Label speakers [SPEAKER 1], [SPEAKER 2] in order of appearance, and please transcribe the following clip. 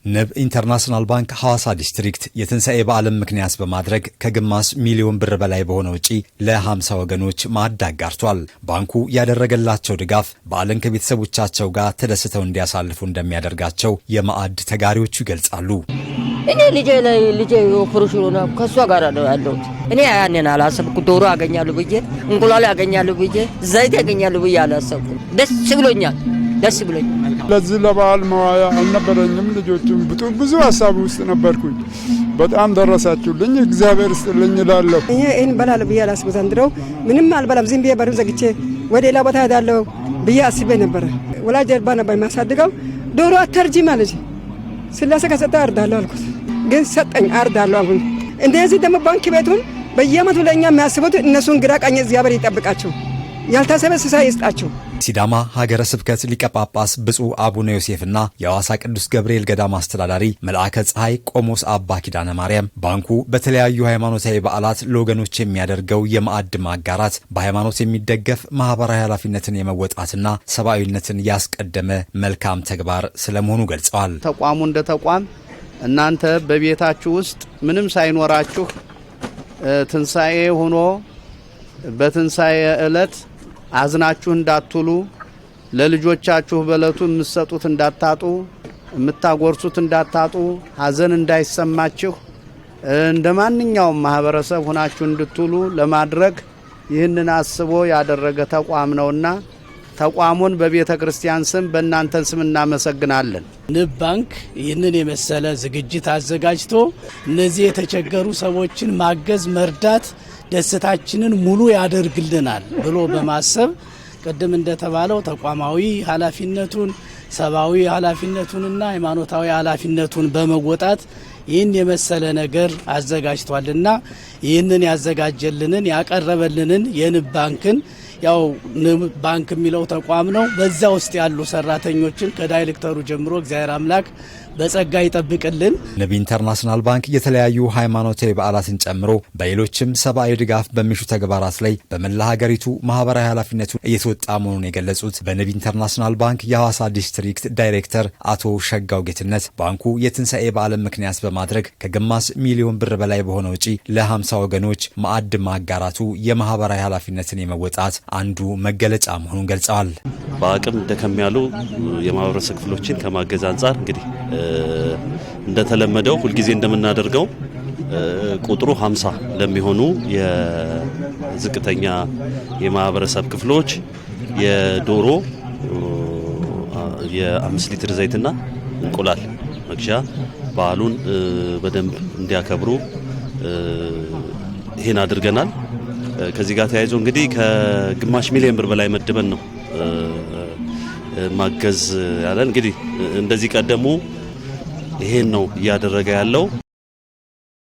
[SPEAKER 1] ንብ ኢንተርናሽናል ባንክ ሐዋሳ ዲስትሪክት የትንሣኤ በዓልን ምክንያት በማድረግ ከግማሽ ሚሊዮን ብር በላይ በሆነ ወጪ ለ50 ወገኖች ማዕድ አጋርቷል። ባንኩ ያደረገላቸው ድጋፍ በዓልን ከቤተሰቦቻቸው ጋር ተደስተው እንዲያሳልፉ እንደሚያደርጋቸው የማዕድ ተጋሪዎቹ ይገልጻሉ።
[SPEAKER 2] እኔ ልጄ ኦፕሬሽን ሆነ ከሷ ጋር ነው ያለው። እኔ ያንን አላሰብኩ። ዶሮ አገኛለሁ ብዬ እንቁላል አገኛለሁ ብዬ ዘይት አገኛለሁ ብዬ አላሰብኩ። ደስ ብሎኛል።
[SPEAKER 3] ለዚህ ለበዓል መዋያ አልነበረኝም። ልጆቹም ብዙ ሀሳብ ውስጥ ነበርኩኝ። በጣም ደረሳችሁልኝ፣ እግዚአብሔር ይስጥልኝ እላለሁ።
[SPEAKER 4] እኔ ይሄን በላል ብዬ አላስብም። ዘንድሮ ምንም አልበላም። ዝም ብዬ በሩን ዘግቼ ወደ ሌላ ቦታ ሄዳለሁ ብዬ አስቤ ነበር። ወላጅ አልባ ነበር የሚያሳድገው። ዶሮ አተርጂ ማለት ስላሴ ከሰጠ አርዳለሁ አልኩት፣ ግን ሰጠኝ፣ አርዳለሁ። አሁን እንደዚህ ደግሞ ባንክ ቤቱን በየዓመቱ ለእኛ የሚያስቡት እነሱን ግራ ቀኝ እግዚአብሔር ይጠብቃቸው፣ ያልታሰበ ሲሳይ ይስጣቸው።
[SPEAKER 1] ሲዳማ ሀገረ ስብከት ሊቀ ጳጳስ ብፁዕ አቡነ ዮሴፍና የሐዋሳ ቅዱስ ገብርኤል ገዳም አስተዳዳሪ መልአከ ፀሐይ ቆሞስ አባ ኪዳነ ማርያም ባንኩ በተለያዩ ሃይማኖታዊ በዓላት ለወገኖች የሚያደርገው የማዕድ ማጋራት በሃይማኖት የሚደገፍ ማህበራዊ ኃላፊነትን የመወጣትና ሰብአዊነትን ያስቀደመ መልካም ተግባር ስለመሆኑ ገልጸዋል።
[SPEAKER 5] ተቋሙ እንደ ተቋም እናንተ በቤታችሁ ውስጥ ምንም ሳይኖራችሁ ትንሣኤ ሆኖ በትንሣኤ ዕለት አዝናችሁ እንዳትሉ፣ ለልጆቻችሁ በለቱ የምትሰጡት እንዳታጡ፣ የምታጎርሱት እንዳታጡ፣ ሀዘን እንዳይሰማችሁ እንደ ማንኛውም ማህበረሰብ ሆናችሁ እንድትሉ ለማድረግ ይህንን አስቦ ያደረገ ተቋም ነውና ተቋሙን በቤተ ክርስቲያን ስም በእናንተን ስም እናመሰግናለን።
[SPEAKER 6] ንብ ባንክ ይህንን የመሰለ ዝግጅት አዘጋጅቶ እነዚህ የተቸገሩ ሰዎችን ማገዝ፣ መርዳት ደስታችንን ሙሉ ያደርግልናል ብሎ በማሰብ ቅድም እንደተባለው ተቋማዊ ኃላፊነቱን፣ ሰብአዊ ኃላፊነቱንና ሃይማኖታዊ ኃላፊነቱን በመወጣት ይህን የመሰለ ነገር አዘጋጅቷልና ይህንን ያዘጋጀልንን ያቀረበልንን የንብ ባንክን ያው ንብ ባንክ የሚለው ተቋም ነው። በዛ ውስጥ ያሉ ሰራተኞችን ከዳይሬክተሩ ጀምሮ እግዚአብሔር አምላክ በጸጋ ይጠብቅልን። ንብ
[SPEAKER 1] ኢንተርናሽናል ባንክ የተለያዩ ሃይማኖታዊ በዓላትን ጨምሮ በሌሎችም ሰብአዊ ድጋፍ በሚሹ ተግባራት ላይ በመላ ሀገሪቱ ማህበራዊ ኃላፊነቱን እየተወጣ መሆኑን የገለጹት በንብ ኢንተርናሽናል ባንክ የሐዋሳ ዲስትሪክት ዳይሬክተር አቶ ሸጋው ጌትነት ባንኩ የትንሣኤ በዓልን ምክንያት በማድረግ ከግማሽ ሚሊዮን ብር በላይ በሆነ ወጪ ለ50 ወገኖች ማዕድ ማጋራቱ የማህበራዊ ኃላፊነትን የመወጣት አንዱ መገለጫ መሆኑን ገልጸዋል።
[SPEAKER 7] በአቅም ደከም ያሉ የማህበረሰብ ክፍሎችን ከማገዝ አንጻር እንግዲህ እንደተለመደው ሁልጊዜ እንደምናደርገው ቁጥሩ 50 ለሚሆኑ የዝቅተኛ የማህበረሰብ ክፍሎች የዶሮ የ5 ሊትር ዘይትና እንቁላል መግዣ በዓሉን በደንብ እንዲያከብሩ ይሄን አድርገናል። ከዚህ ጋር ተያይዞ እንግዲህ ከግማሽ ሚሊዮን ብር በላይ መድበን ነው ማገዝ ያለን። እንግዲህ እንደዚህ ቀደሙ ይሄን ነው እያደረገ ያለው።